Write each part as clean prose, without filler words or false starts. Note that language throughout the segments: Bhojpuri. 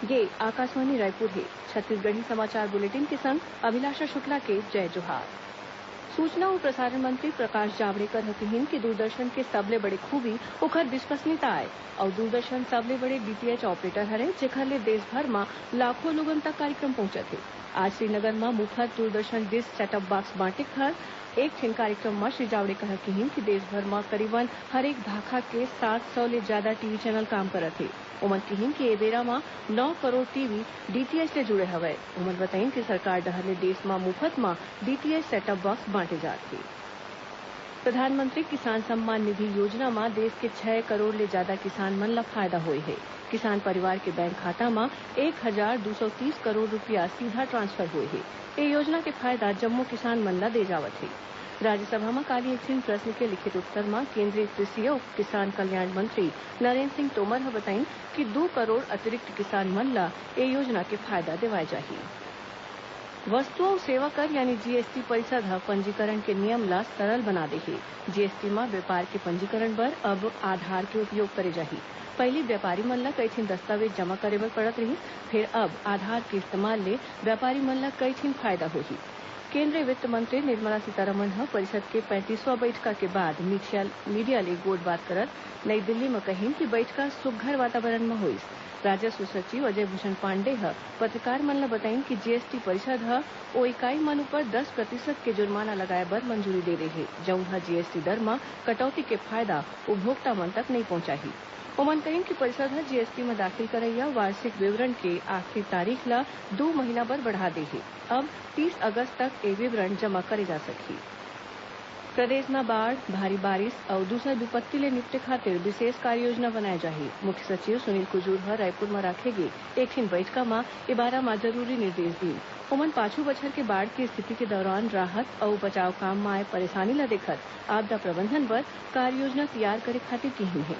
ये आकाशवाणी रायपुर है। छत्तीसगढ़ी समाचार बुलेटिन के संग अभिलाषा शुक्ला के जय जोहार। सूचना और प्रसारण मंत्री प्रकाश जावड़ेकर हथिन कि दूरदर्शन के सबले बड़े खूबी ओखर विश्वसनीयता आय और दूरदर्शन सबले बड़े डीटीएच ऑपरेटर हरे जेखर ले देशभर म लाखों लोगन तक कार्यक्रम पहुंचत हे। आज श्रीनगर म मुफ्त दूरदर्शन डिश सेटअप बॉक्स बांटे हर एक ठिन कार्यक्रम में श्री जावड़ेकर कहिन कि देशभर में करीबन हरेक भाखा के 700 ले ज्यादा टीवी चैनल काम करत हे। ओमन कहिन कि ए बेरा म 9 करोड़ टीवी डीटीएच ले जुड़े हवय। ओमन बताइन कि सरकार डहर ले देश म मुफ्त म डीटीएच सेटअप बॉक्स बांटे जात हे। प्रधानमंत्री किसान सम्मान निधि योजना में देश के 6 करोड़ ले ज्यादा किसान मन ला फायदा होए हे। किसान परिवार के बैंक खाता में 1230 करोड़ रूपया सीधा ट्रांसफर हुए हे। ए योजना के फायदा जम्मो किसान मन ला दे जावत हे। राज्यसभा में काली एक प्रश्न के लिखित उत्तर में केंद्रीय कृषि और किसान कल्याण मंत्री नरेन्द्र सिंह तोमर ह बताइन कि 2 करोड़ अतिरिक्त किसान मन ला ए योजना के फायदा देवाए जाही। वस्तु और सेवा कर यानी जीएसटी परिषद ह पंजीकरण के नियम ला सरल बना दे हे। जीएसटी में व्यापार के पंजीकरण बर अब आधार के उपयोग करे जाही। पहले व्यापारी मन ला कई दस्तावेज जमा करे बर पड़त रही, फिर अब आधार के इस्तेमाल ले व्यापारी मन ला कई फायदा होही। केंद्रीय वित्त मंत्री निर्मला सीतारमण ह परिषद के 35वां बैठका के बाद मीडिया ले गोठ बात करत नई दिल्ली में कहिन कि बैठका सुघ्घर वातावरण में होइस। राजस्व सचिव अजय भूषण पांडे ह पत्रकार मन ल बताइन कि जीएसटी परिषद ह ओ इकाई मन ऊपर 10% के जुर्माना लगाए बर मंजूरी दे दे हे, जउन ह जीएसटी दर म कटौती के फायदा उपभोक्ता मन तक नहीं पहुंचाही। ओमन कहिन कि परिषद ह जीएसटी में दाखिल करैया वार्षिक विवरण के आखिरी तारीख ला 2 महीना बर बढ़ा दे हे। अब 30 अगस्त तक ए विवरण जमा करे जा सकही। प्रदेश में बाढ़, भारी बारिश और दूसर विपत्ति ले निपटे खातिर विशेष कार्ययोजना बनाए जाही। मुख्य सचिव सुनील कुजूर ह रायपुर में राखे गे एक ठिन बैठका में ए बारा में जरूरी निर्देश दी। ओमन 5 बछर के बाढ़ की स्थिति के दौरान राहत और बचाव काम में आए परेशानी ल देखत आपदा प्रबंधन बर कार्ययोजना तैयार करे खातिर कहिन हे।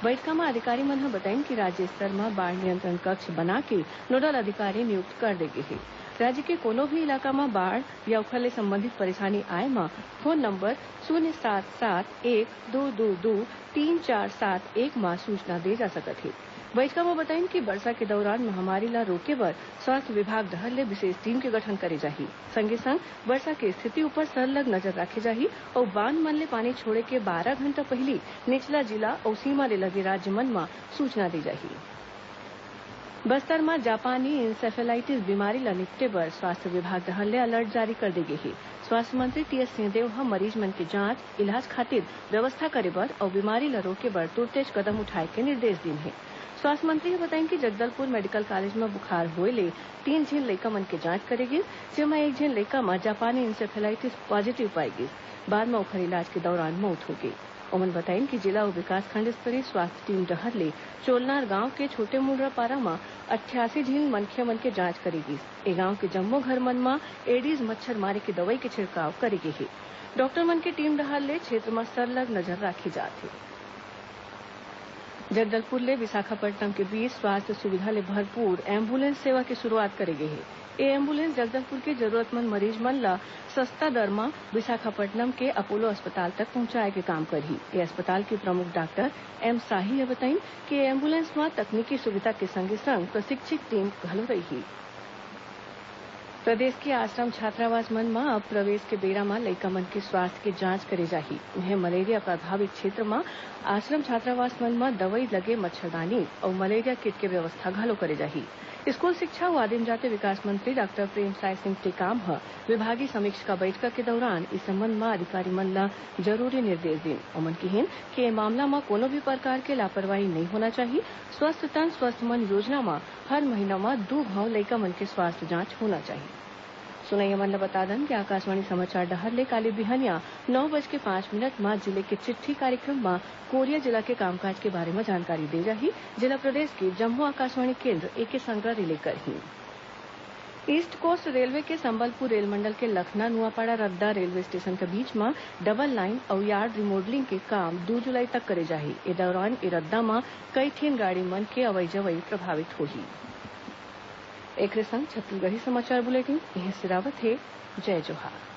बैठका में अधिकारी मन ह बताइन कि राज्य स्तर में बाढ़ नियंत्रण कक्ष बना के नोडल अधिकारी नियुक्त कर दे गे हे। राज्य के कोनो भी इलाका में बाढ़ या ओखर ले संबंधित परेशानी आए में फोन नंबर 07712223471 में सूचना दे जा सकत हे। बैठका में बताइन कि वर्षा के दौरान महामारी ला रोके बर स्वास्थ्य विभाग डहर ले विशेष टीम के गठन करे जाही। संगे संग वर्षा के स्थिति ऊपर सरलग नजर रखे जाही और बांध मन ले पानी छोड़े के 12 घंटा पहिली निचला जिला और सीमा ले लगे राज्य मन में सूचना दी जाही। बस्तर में जापानी इंसेफेलाइटिस बीमारी ल निपटे बर स्वास्थ्य विभाग डहर ले अलर्ट जारी कर दे गे हे। स्वास्थ्य मंत्री टीएस सिंहदेव ह मरीज मन के जांच इलाज खातिर व्यवस्था करे बर और बीमारी ल रोके बर तुरतेज कदम उठाए के निर्देश दिन हे। स्वास्थ्य मंत्री बताइन कि जगदलपुर मेडिकल कॉलेज में बुखार होए ले 3 झीन लइका मन के जांच करे गिस, जेमा एक झीन लइका में जापानी इंसेफेलाइटिस पॉजिटिव पाई गिस। बाद में ओखर इलाज के दौरान मौत हो गई। ओमन बताइन कि जिला और विकासखंड स्तरीय स्वास्थ्य टीम डहर ले चोलनार गांव के छोटे मुंडरापारा में 88 झीन मनखे मन के जांच करे गिस। ए गांव के जम्मो घर मन में एडीज मच्छर मारे के दवई के छिड़काव करे गे हे। डॉक्टर मन के टीम डहर ले क्षेत्र में सरलग नजर राखी जात हे। जगदलपुर ले विशाखापट्टनम के बीच स्वास्थ्य सुविधा ले भरपूर एम्बुलेंस सेवा की शुरुआत करे गे हे। ए एम्बुलेंस जगदलपुर के जरूरतमंद मरीज मन ला सस्ता दर में विशाखापट्टनम के अपोलो अस्पताल तक पहुंचाए के काम करही। ए अस्पताल के प्रमुख डॉक्टर एम शाही ने बताइन कि एम्बुलेंस में तकनीकी सुविधा के संगे संग प्रशिक्षित टीम घलो रही। प्रदेश के आश्रम छात्रावास मन में अब प्रवेश के बेरा में लइका मन के स्वास्थ्य के जांच करे जाही। उन्हें मलेरिया प्रभावित क्षेत्र में आश्रम छात्रावास मन में दवई लगे मच्छरदानी और मलेरिया किट के व्यवस्था घलो करे जाही। स्कूल शिक्षा और आदिम जाति विकास मंत्री डॉक्टर प्रेमसाय सिंह टेकाम ह विभागीय समीक्षा बैठक के दौरान इस संबंध में अधिकारी मन ला जरूरी निर्देश दिन। ओमन कहिन कि ए मामला में कोनो भी प्रकार के लापरवाही नहीं होना चाहिए। स्वस्थ तन स्वस्थ मन योजना में हर महीना में 2 घाव लइका मन के स्वास्थ्य जांच होना चाहिए। सुनैया मन ल बता दन कि आकाशवाणी समाचार डहर ले काले बिहनिया 9:05 में जिले के चिट्ठी कार्यक्रम में कोरिया जिला के कामकाज के बारे में जानकारी दे जाही। जिला प्रदेश के जम्मू आकाशवाणी केंद्र एके संग्रह रिले करही। ईस्ट कोस्ट रेलवे के संबलपुर रेलमंडल के लखना नुआपाड़ा रद्दा रेलवे स्टेशन के बीच में डबल लाइन और यार्ड रिमॉडलिंग के काम 2 जुलाई तक करे जाही। ए दौरान ए रद्दा में कई ठिन गाड़ी मन के अवई जवई प्रभावित होही। एक संग छत्तीसगढ़ी समाचार बुलेटिन यह सिरावत है। जय जोहार।